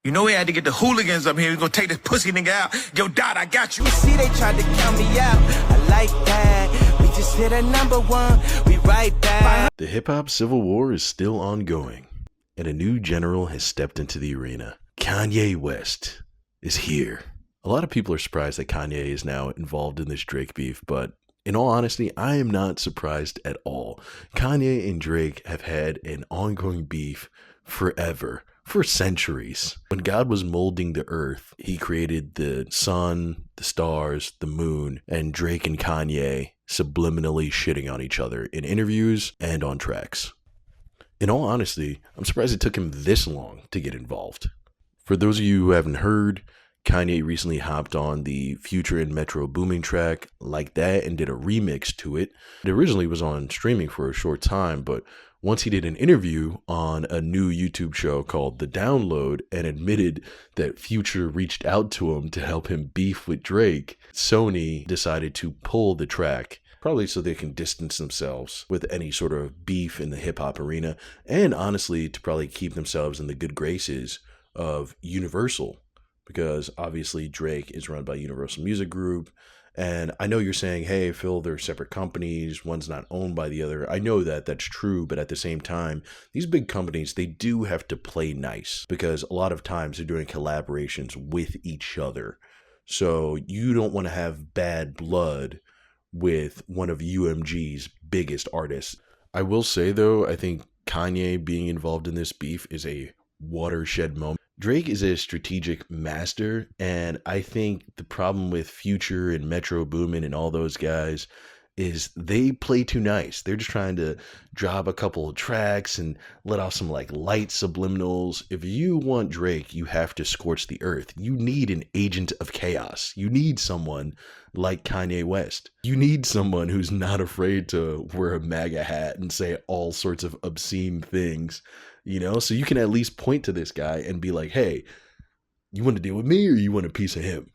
You know we had to get the hooligans up here. We're gonna take this pussy nigga out. Yo, Dot, I got you. You see they tried to count me out. I like that. We just hit a #1. We right back. The hip-hop civil war is still ongoing, and a new general has stepped into the arena. Kanye West is here. A lot of people are surprised that Kanye is now involved in this Drake beef, but in all honesty, I am not surprised at all. Kanye and Drake have had an ongoing beef forever, for centuries. When God was molding the earth, he created the sun, the stars, the moon, and Drake and Kanye subliminally shitting on each other in interviews and on tracks. In all honesty, I'm surprised it took him this long to get involved. For those of you who haven't heard, Kanye recently hopped on the Future and Metro Boomin track Like That and did a remix to it. It originally was on streaming for a short time, but once he did an interview on a new YouTube show called The Download and admitted that Future reached out to him to help him beef with Drake, Sony decided to pull the track, probably so they can distance themselves with any sort of beef in the hip-hop arena, and honestly to probably keep themselves in the good graces of Universal, because obviously Drake is run by Universal Music Group. And I know you're saying, hey, Phil, they're separate companies. One's not owned by the other. I know that that's true. But at the same time, these big companies, they do have to play nice because a lot of times they're doing collaborations with each other. So you don't want to have bad blood with one of UMG's biggest artists. I will say, though, I think Kanye being involved in this beef is a watershed moment. Drake is a strategic master, and I think the problem with Future and Metro Boomin and all those guys is they play too nice. They're just trying to drop a couple of tracks and let off some like light subliminals. If you want Drake, you have to scorch the earth. You need an agent of chaos. You need someone like Kanye West. You need someone who's not afraid to wear a MAGA hat and say all sorts of obscene things. You know, so you can at least point to this guy and be like, hey, you want to deal with me or you want a piece of him?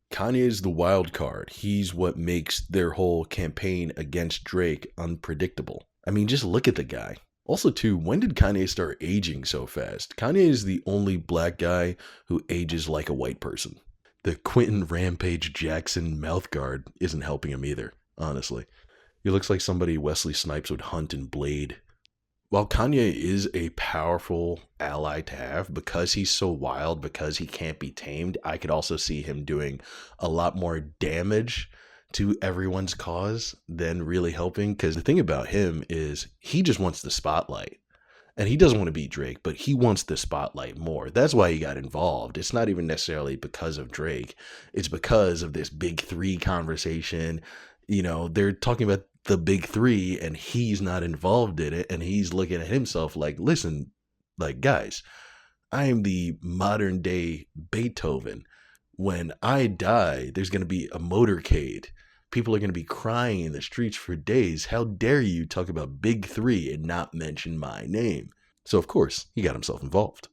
Kanye is the wild card. He's what makes their whole campaign against Drake unpredictable. I mean, just look at the guy. Also, too, when did Kanye start aging so fast? Kanye is the only black guy who ages like a white person. The Quentin Rampage Jackson mouthguard isn't helping him either, honestly. He looks like somebody Wesley Snipes would hunt in Blade. While Kanye is a powerful ally to have because he's so wild, because he can't be tamed, I could also see him doing a lot more damage to everyone's cause than really helping. Because the thing about him is he just wants the spotlight. And he doesn't want to beat Drake, but he wants the spotlight more. That's why he got involved. It's not even necessarily because of Drake. It's because of this big three conversation. You know, they're talking about the big three and he's not involved in it, and he's looking at himself like, listen, like, guys, I am the modern day Beethoven. When I die, there's going to be a motorcade. People are going to be crying in the streets for days. How dare you talk about big three and not mention my name? So of course he got himself involved.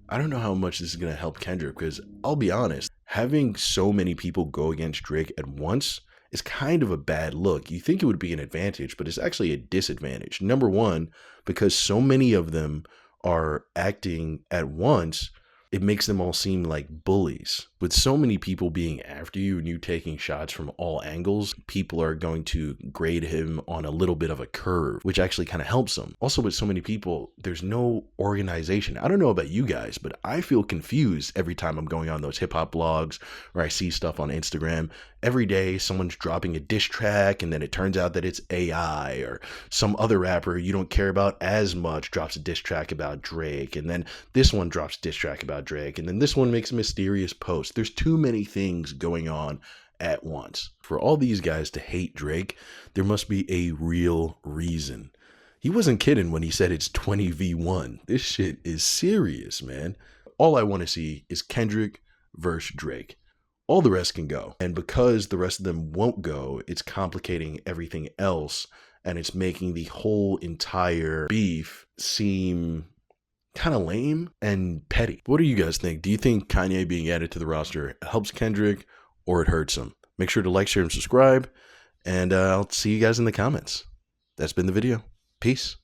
I don't know how much this is going to help Kendrick, because I'll be honest, having so many people go against Drake at once is kind of a bad look. You think it would be an advantage, but it's actually a disadvantage. Number one, because so many of them are acting at once, it makes them all seem like bullies. With so many people being after you and you taking shots from all angles, people are going to grade him on a little bit of a curve, which actually kind of helps him. Also, with so many people, there's no organization. I don't know about you guys, but I feel confused every time I'm going on those hip hop blogs or I see stuff on Instagram. Every day, someone's dropping a diss track, and then it turns out that it's AI, or some other rapper you don't care about as much drops a diss track about Drake, and then this one drops a diss track about Drake, and then this one makes a mysterious post. There's too many things going on at once. For all these guys to hate Drake, there must be a real reason. He wasn't kidding when he said it's 20v1. This shit is serious, man. All I want to see is Kendrick versus Drake. All the rest can go. And because the rest of them won't go, it's complicating everything else, and it's making the whole entire beef seem kind of lame and petty. What do you guys think? Do you think Kanye being added to the roster helps Kendrick or it hurts him? Make sure to like, share, and subscribe, and I'll see you guys in the comments. That's been the video. Peace.